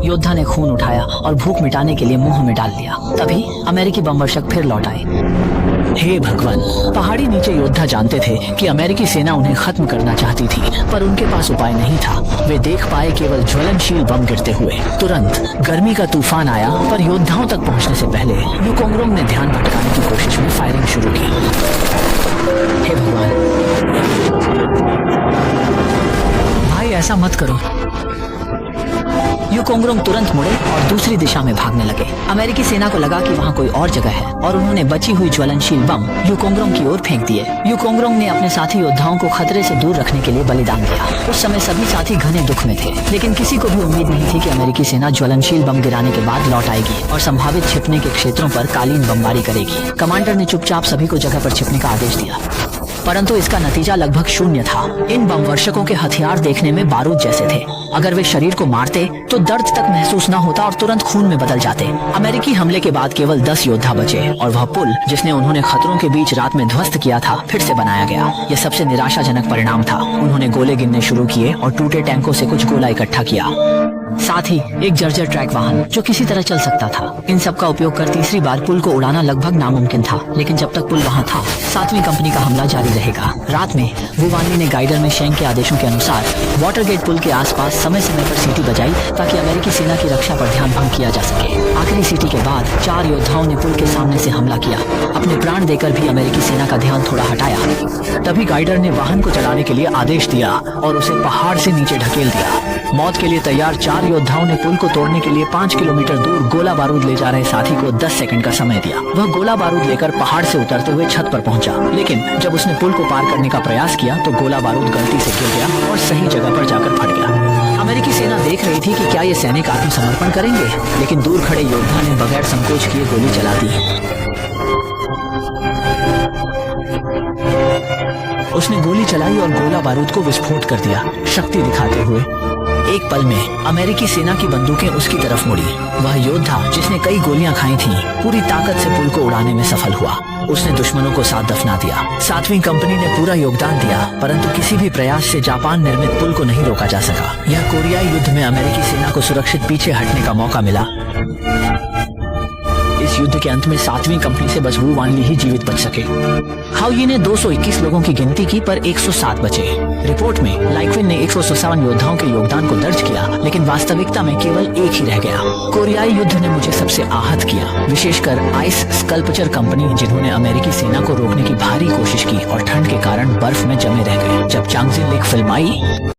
योद्धा ने खून उठाया और भूख मिटाने के लिए मुंह में डाल लिया। तभी अमेरिकी बमवर्षक फिर लौट आए। हे भगवान! पहाड़ी नीचे योद्धा जानते थे कि अमेरिकी सेना उन्हें खत्म करना चाहती थी, पर उनके पास उपाय नहीं था। वे देख पाए केवल ज्वलनशील बम गिरते हुए। तुरंत गर्मी का तूफान आया, पर योद्धाओं तक पहुंचने से पहले युकोंगरोंग ने ध्यान भटकाने की कोशिश में फायरिंग शुरू की। हे भगवान! भाई ऐसा मत करो। युकोंगरोंग तुरंत मुड़े और दूसरी दिशा में भागने लगे। अमेरिकी सेना को लगा कि वहाँ कोई और जगह है और उन्होंने बची हुई ज्वलनशील बम युकोंगरोंग की ओर फेंक दिए। युकोंगरोंग ने अपने साथी योद्धाओं को खतरे से दूर रखने के लिए बलिदान दिया। उस समय सभी साथी घने दुख में थे, लेकिन किसी को भी उम्मीद नहीं थी कि अमेरिकी सेना ज्वलनशील बम गिराने के बाद लौट आएगी और संभावित छिपने के क्षेत्रों पर कालीन बमबारी करेगी। कमांडर ने चुपचाप सभी को जगह पर छिपने का आदेश दिया, परंतु इसका नतीजा लगभग शून्य था। इन बमवर्षकों के हथियार देखने में बारूद जैसे थे। अगर वे शरीर को मारते तो दर्द तक महसूस न होता और तुरंत खून में बदल जाते। अमेरिकी हमले के बाद केवल 10 योद्धा बचे और वह पुल जिसने उन्होंने खतरों के बीच रात में ध्वस्त किया था, फिर से बनाया गया। यह सबसे निराशाजनक परिणाम था। उन्होंने गोले गिनने शुरू किए और टूटे टैंकों से कुछ गोला इकट्ठा किया, साथ ही एक जर्जर ट्रैक वाहन जो किसी तरह चल सकता था। इन सब का उपयोग कर तीसरी बार पुल को उड़ाना लगभग नामुमकिन था, लेकिन जब तक पुल वहाँ था, 7वीं कंपनी का हमला जारी रहेगा। रात में वू वानली ने गाइडर में शेंग के आदेशों के अनुसार वाटरगेट पुल के आसपास समय समय पर सीटी बजाई ताकि अमेरिकी सेना की रक्षा पर ध्यान भंग किया जा सके। आखिरी सीटी के बाद 4 योद्धाओं ने पुल के सामने से हमला किया। अपने प्राण देकर भी अमेरिकी सेना का ध्यान थोड़ा हटाया। तभी गाइडर ने वाहन को चलाने के लिए आदेश दिया और उसे पहाड़ से नीचे ढकेल दिया। मौत के लिए तैयार 4 योद्धाओं ने पुल को तोड़ने के लिए 5 किलोमीटर दूर गोला बारूद ले जा रहे साथी को 10 सेकंड का समय दिया। वह गोला बारूद लेकर पहाड़ से उतरते हुए छत पर पहुंचा, लेकिन जब उसने पुल को पार करने का प्रयास किया तो गोला बारूद गलती से गिर गया और सही जगह पर जाकर फट गया। अमेरिकी सेना देख रही थी कि क्या ये सैनिक आत्मसमर्पण करेंगे, लेकिन दूर खड़े योद्धा ने बगैर संकोच किए गोली चला दी। उसने गोली चलाई और गोला बारूद को विस्फोट कर दिया, शक्ति दिखाते हुए। एक पल में अमेरिकी सेना की बंदूकें उसकी तरफ मुड़ी। वह योद्धा जिसने कई गोलियां खाई थीं, पूरी ताकत से पुल को उड़ाने में सफल हुआ। उसने दुश्मनों को साथ दफना दिया। 7वीं कंपनी ने पूरा योगदान दिया, परंतु किसी भी प्रयास से जापान निर्मित पुल को नहीं रोका जा सका। यह कोरियाई युद्ध में अमेरिकी सेना को सुरक्षित पीछे हटने का मौका मिला। इस युद्ध के अंत में 7वीं कंपनी से बस वू वानली ही जीवित बच सके। हाओयी ने 221 लोगों की गिनती की, पर 107 बचे। रिपोर्ट में लाइक्विन ने 157 योद्धाओं के योगदान को दर्ज किया, लेकिन वास्तविकता में केवल एक ही रह गया। कोरियाई युद्ध ने मुझे सबसे आहत किया, विशेषकर आइस स्कल्पचर कंपनी, जिन्होंने अमेरिकी सेना को रोकने की भारी कोशिश की और ठंड के कारण बर्फ में जमे रह गए। जब चांगजिन लेक फिल्म आई